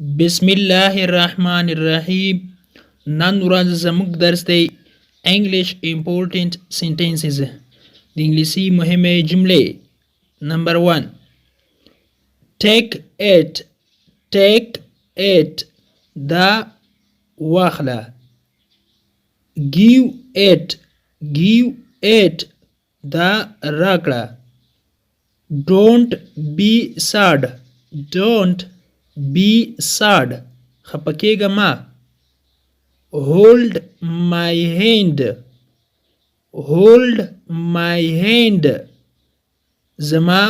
بسم الله الرحمن الرحیم. نن ورځ زموږ درس دی English important sentences. د انګلیسي مهمه جملې. نمبر 1 take it دا واخله. give it دا راکړه. don't be sad خفه کېږه مه. hold my hand زما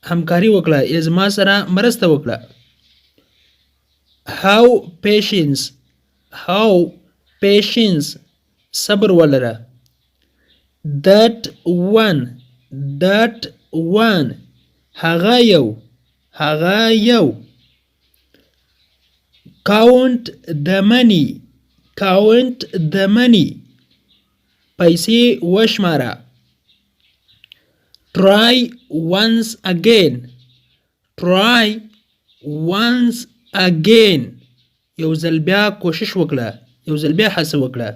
همکاري وکړه یا زما سره مرسته وکړه. how patience صبر ولره. that one هغه یو. count the money پیسې وشماره. try once again یو ځل بیا کوشش وکړه، یو ځل بیا هڅه وکړه.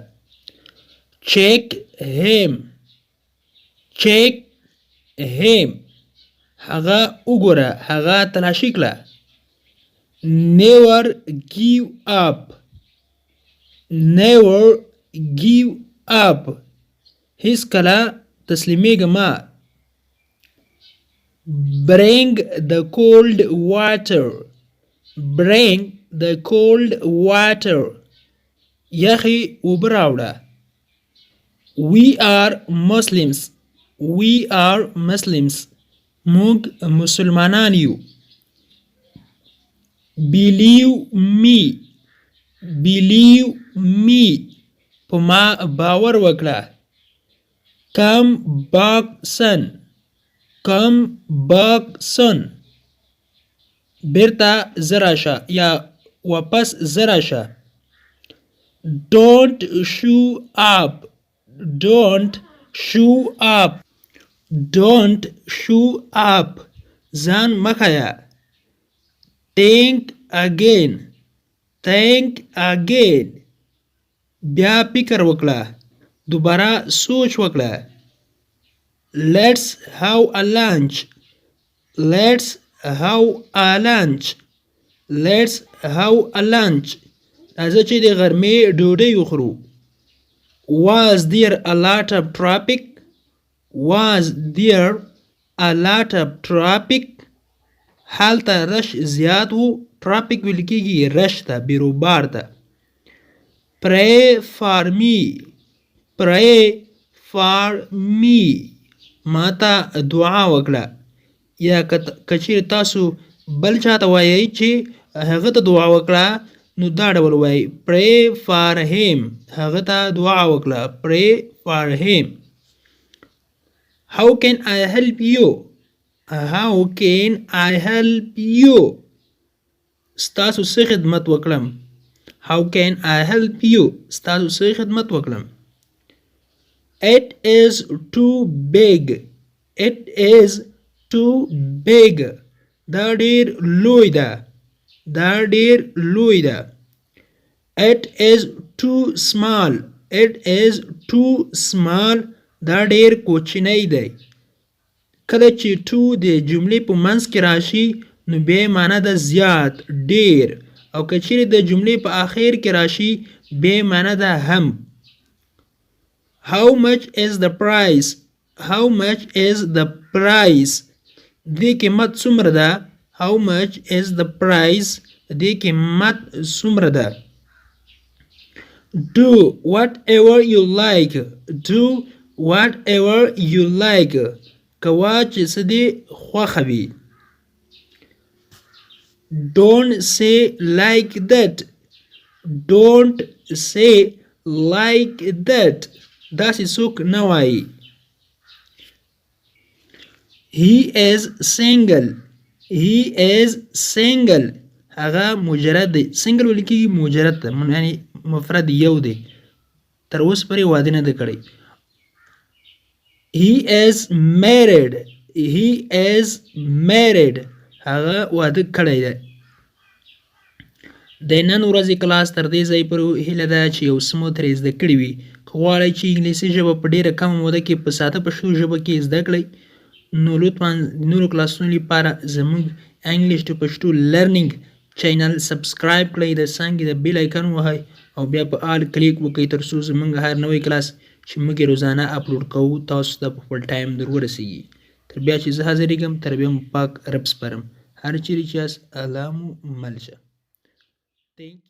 check him هغه وګوره، هغه تلاشي کړه. never give up هیڅ کله تسلیمیږه مه. bring the cold water یخي اوبه راوړه. we are Muslims موږ مسلمانان یو. believe me په ما باور وکړه. come back son بیرته زه راشه یا واپس زه راشه. don't show up ځان مه ښیه. think again بیا فکر وکړه، دوباره سوچ وکړه. let's have a lunch راځه چې د غرمې ډوډۍ وخورو. was there a lot of traffic هلته رش زیات وو. traffic ویل کېږي رش ته، بیروبار ته. pray for me ما ته دعا وکړه. یا که چیرې تاسو بل چاته وایئ چې هغه ته دعا وکړه نو دا ډول وایئ pray for him هغه ته دعا وکړه. pray for him. how can I help you ستاسو څه خدمت وکړم. how can I help you ستاسو څه خدمت وکړم. it is too big دا ډیر لوی ده. it is too small دا ډیر کوچنی دی. کله چې to د جملې په منځ کې راشي نو بیا معنی ده زیات، ډیر، او که چیرې د جملې په آخر کې راشي بیا معنی ده هم. how much is the price دې قیمت څومره ده. how much is the price دې قیمت څومره ده. do whatever you like کوا چې څه دې خوښه وي. don't say like that داسې څوک نه وایي. he is single هغه مجرد دی. single ویل کېږي مجرد ته، یعنی مفرد یو دی، تر اوسه پورې واده نه دی کړی. he is married هغه واده کړی دی. د نن ورځې کلاس تر دې ځای پورې هیله ده چې یو څه مو ترې زده کړي وي. که غواړئ چې انګلیسي ژبه په ډېره کمه موده کې په ساده پښتو ژبه کې زده کړئ نو لطفا د نورو کلاسونو لپاره زموږ انګلیش ټو پښتو لرنینګ چینل سبسکرایب کړئ، د څانګې د بیل آیکن ووهئ او بیا په آل کلیک وکړئ تر څو زموږ هر نوی کلاس چې موږ یې روزانه اپلوډ کوو تاسو ته په خپل ټایم در ورسیږي. تر بیا چې زه حاضرېږم تر بیا مو پاک رب سپارم. هر چیرې چې یاست الله مو مل شه. Thank you.